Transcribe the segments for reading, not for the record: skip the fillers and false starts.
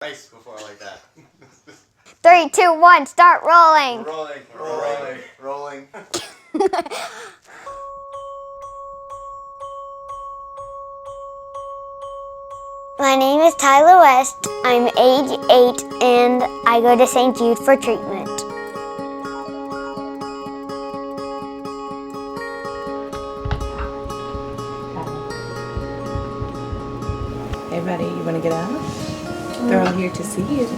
Nice before I like that. 3, 2, 1, start rolling. Rolling. My name is Tyler West. I'm age 8 and I go to St. Jude for treatment. Hey buddy, you want to get out? They're all here to see you.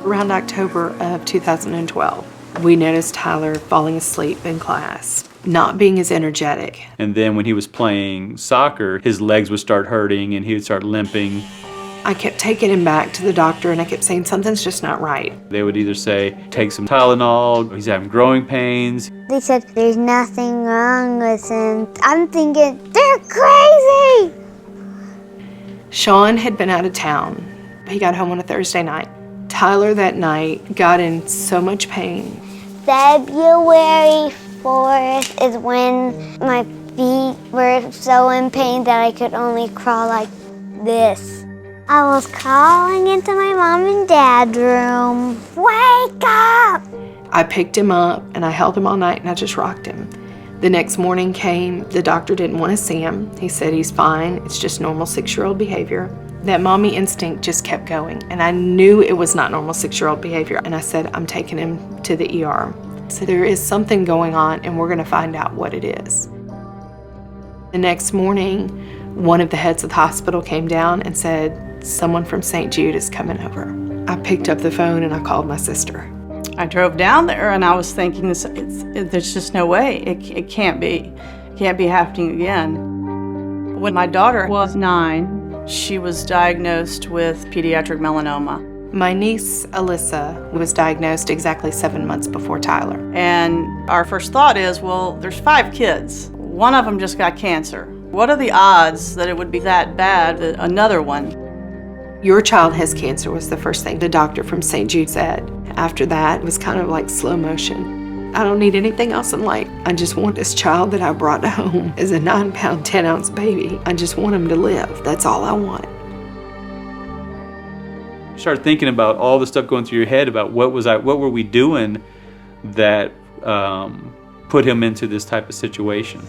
Around October of 2012, we noticed Tyler falling asleep in class, not being as energetic. And then when he was playing soccer, his legs would start hurting and he would start limping. I kept taking him back to the doctor and I kept saying something's just not right. They would either say, take some Tylenol, he's having growing pains. They said, there's nothing wrong with him. I'm thinking, they're crazy! Sean had been out of town. He got home on a Thursday night. Tyler that night got in so much pain. February 4th is when my feet were so in pain that I could only crawl like this. I was crawling into my mom and dad's room. Wake up! I picked him up and I held him all night and I just rocked him. The next morning came, the doctor didn't want to see him. He said he's fine, it's just normal 6-year-old behavior. That mommy instinct just kept going and I knew it was not normal 6-year-old behavior. And I said, I'm taking him to the ER. So there is something going on and we're gonna find out what it is. The next morning, one of the heads of the hospital came down and said, someone from St. Jude is coming over. I picked up the phone and I called my sister. I drove down there and I was thinking, there's just no way. It can't be. It can't be happening again. When my daughter was 9, she was diagnosed with pediatric melanoma. My niece, Alyssa, was diagnosed exactly 7 months before Tyler. And our first thought is, well, there's 5 kids. One of them just got cancer. What are the odds that it would be that bad, another one? Your child has cancer was the first thing the doctor from St. Jude said. After that, it was kind of like slow motion. I don't need anything else in life. I just want this child that I brought home as a 9-pound, 10-ounce baby. I just want him to live. That's all I want. You start thinking about all the stuff going through your head about what were we doing that put him into this type of situation.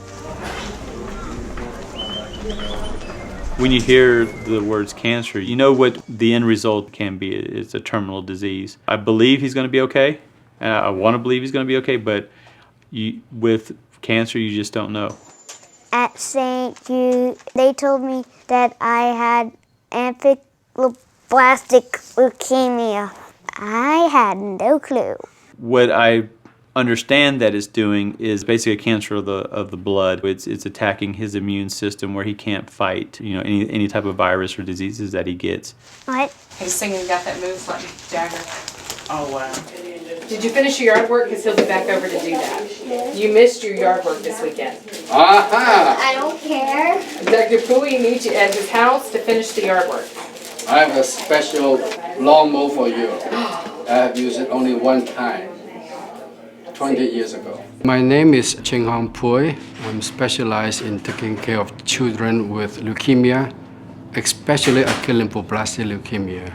When you hear the words cancer, you know what the end result can be. It's a terminal disease. I believe he's going to be okay. I want to believe he's going to be okay, but with cancer, you just don't know. At St. Jude, they told me that I had lymphoblastic leukemia. I had no clue. What I understand that it's doing is basically a cancer of the blood. It's attacking his immune system where he can't fight, any type of virus or diseases that he gets. What? His singing got that move like Jagger. Oh wow. Did you finish your yard work? Because he'll be back over to do that. You missed your yard work this weekend. Aha! I don't care. Dr. Pui needs you at his house to finish the yard work. I have a special lawnmower for you. I have used it only one time, 20 years ago. My name is Cheng Hong Pui. I'm specialized in taking care of children with leukemia, especially acute lymphoblastic leukemia.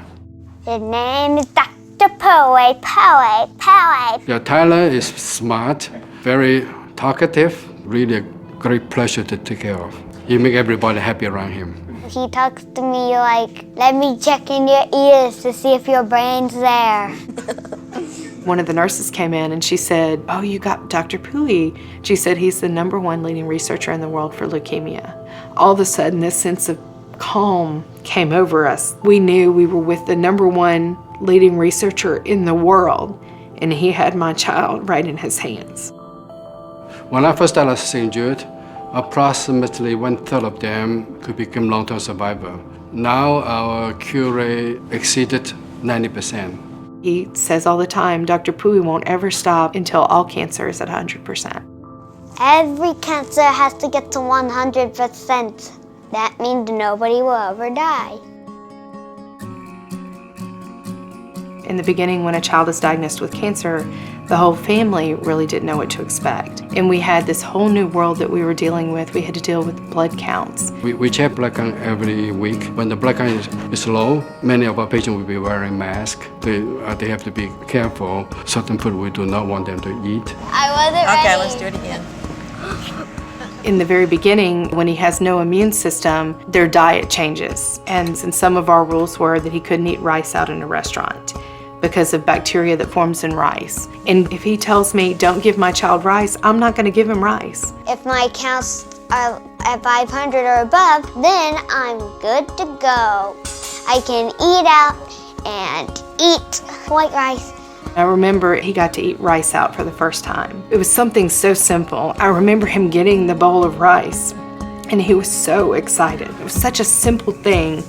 His name is Dr. Pui. Yeah, Tyler is smart, very talkative, really a great pleasure to take care of. He makes everybody happy around him. He talks to me like, let me check in your ears to see if your brain's there. One of the nurses came in and she said, oh, you got Dr. Pui. She said he's the #1 leading researcher in the world for leukemia. All of a sudden, this sense of calm came over us. We knew we were with the #1 leading researcher in the world, and he had my child right in his hands. When I first started at St. Jude, approximately 1/3 of them could become long-term survivor. Now our cure rate exceeded 90%. He says all the time, Dr. Pui won't ever stop until all cancer is at 100%. Every cancer has to get to 100%. That means nobody will ever die. In the beginning, when a child is diagnosed with cancer, the whole family really didn't know what to expect. And we had this whole new world that we were dealing with. We had to deal with blood counts. We check blood count every week. When the blood count is low, many of our patients will be wearing masks. They have to be careful. Certain food we do not want them to eat. I wasn't ready. Okay, let's do it again. In the very beginning, when he has no immune system, their diet changes. And some of our rules were that he couldn't eat rice out in a restaurant because of bacteria that forms in rice. And if he tells me, don't give my child rice, I'm not gonna give him rice. If my counts are at 500 or above, then I'm good to go. I can eat out and eat white rice. I remember he got to eat rice out for the first time. It was something so simple. I remember him getting the bowl of rice, and he was so excited. It was such a simple thing,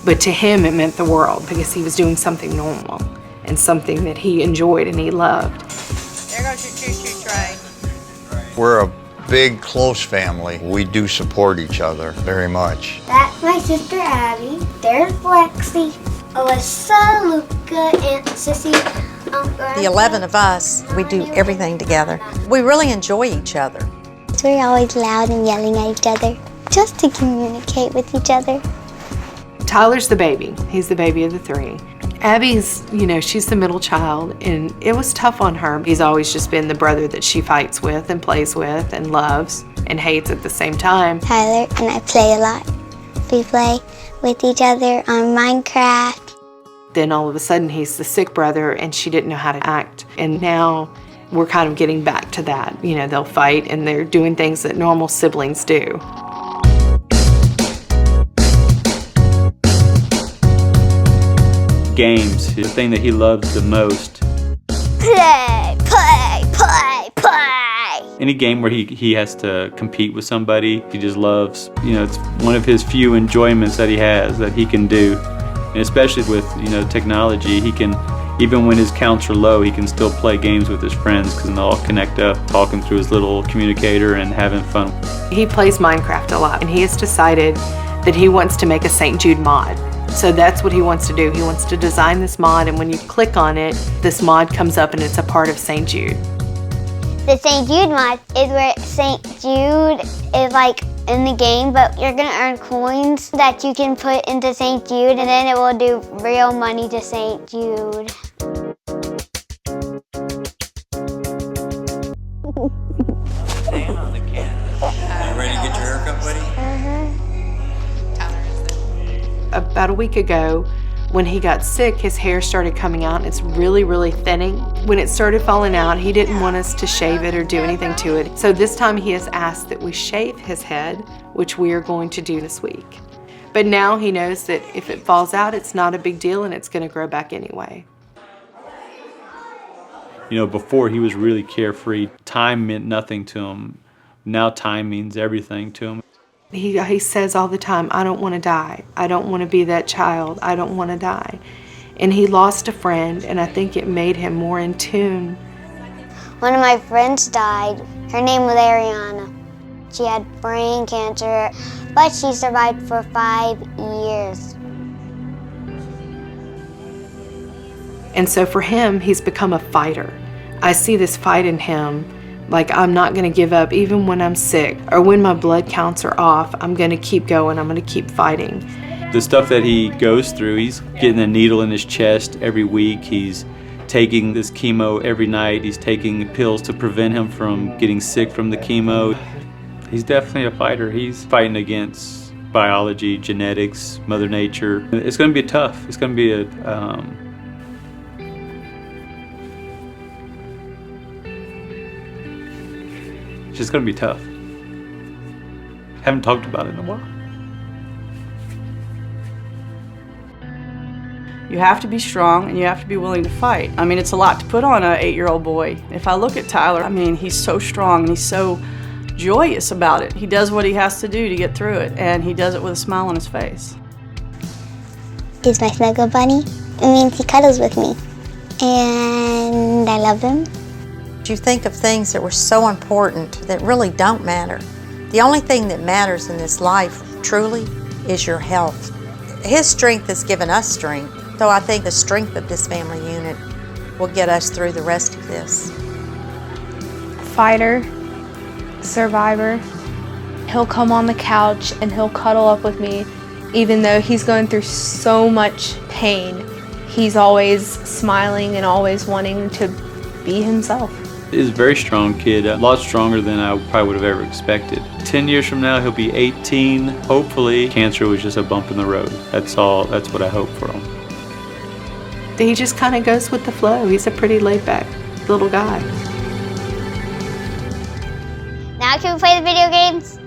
but to him it meant the world because he was doing something normal and something that he enjoyed and he loved. There goes your choo-choo tray. We're a big, close family. We do support each other very much. That's my sister Abby. There's Lexi, Alyssa, Luca, and Sissy. The 11 of us, we do everything together. We really enjoy each other. So we're always loud and yelling at each other just to communicate with each other. Tyler's the baby. He's the baby of the three. Abby's, she's the middle child, and it was tough on her. He's always just been the brother that she fights with and plays with and loves and hates at the same time. Tyler and I play a lot. We play with each other on Minecraft. Then all of a sudden he's the sick brother and she didn't know how to act. And now we're kind of getting back to that. They'll fight and they're doing things that normal siblings do. Games, the thing that he loves the most. Play, play, play, play. Any game where he has to compete with somebody, he just loves. It's one of his few enjoyments that he has that he can do. And especially with technology, he can, even when his counts are low, he can still play games with his friends because they'll all connect up, talking through his little communicator and having fun. He plays Minecraft a lot, and he has decided that he wants to make a St. Jude mod. So that's what he wants to do. He wants to design this mod, and when you click on it, this mod comes up and it's a part of St. Jude. The St. Jude mod is where St. Jude is like in the game, but you're gonna earn coins that you can put into St. Jude, and then it will do real money to St. Jude. Stand on the canvas. You ready to get your haircut, buddy? About a week ago, when he got sick, his hair started coming out and it's really, really thinning. When it started falling out, he didn't want us to shave it or do anything to it. So this time he has asked that we shave his head, which we are going to do this week. But now he knows that if it falls out, it's not a big deal and it's going to grow back anyway. Before he was really carefree. Time meant nothing to him. Now time means everything to him. He says all the time, I don't want to die. I don't want to be that child. I don't want to die. And he lost a friend, and I think it made him more in tune. One of my friends died. Her name was Ariana. She had brain cancer, but she survived for 5 years. And so for him, he's become a fighter. I see this fight in him. Like, I'm not going to give up even when I'm sick or when my blood counts are off. I'm going to keep going. I'm going to keep fighting. The stuff that he goes through, he's getting a needle in his chest every week. He's taking this chemo every night. He's taking pills to prevent him from getting sick from the chemo. He's definitely a fighter. He's fighting against biology, genetics, Mother Nature. It's going to be tough. It's going to be it's just going to be tough. Haven't talked about it in a while. You have to be strong and you have to be willing to fight. I mean, it's a lot to put on an 8-year-old boy. If I look at Tyler, he's so strong and he's so joyous about it. He does what he has to do to get through it, and he does it with a smile on his face. He's my snuggle bunny. It means he cuddles with me, and I love him. You think of things that were so important that really don't matter. The only thing that matters in this life, truly, is your health. His strength has given us strength. So I think the strength of this family unit will get us through the rest of this. Fighter, survivor. He'll come on the couch and he'll cuddle up with me. Even though he's going through so much pain, he's always smiling and always wanting to be himself. He's a very strong kid, a lot stronger than I probably would have ever expected. 10 years from now, he'll be 18. Hopefully, cancer was just a bump in the road. That's all, that's what I hope for him. He just kind of goes with the flow. He's a pretty laid-back little guy. Now can we play the video games?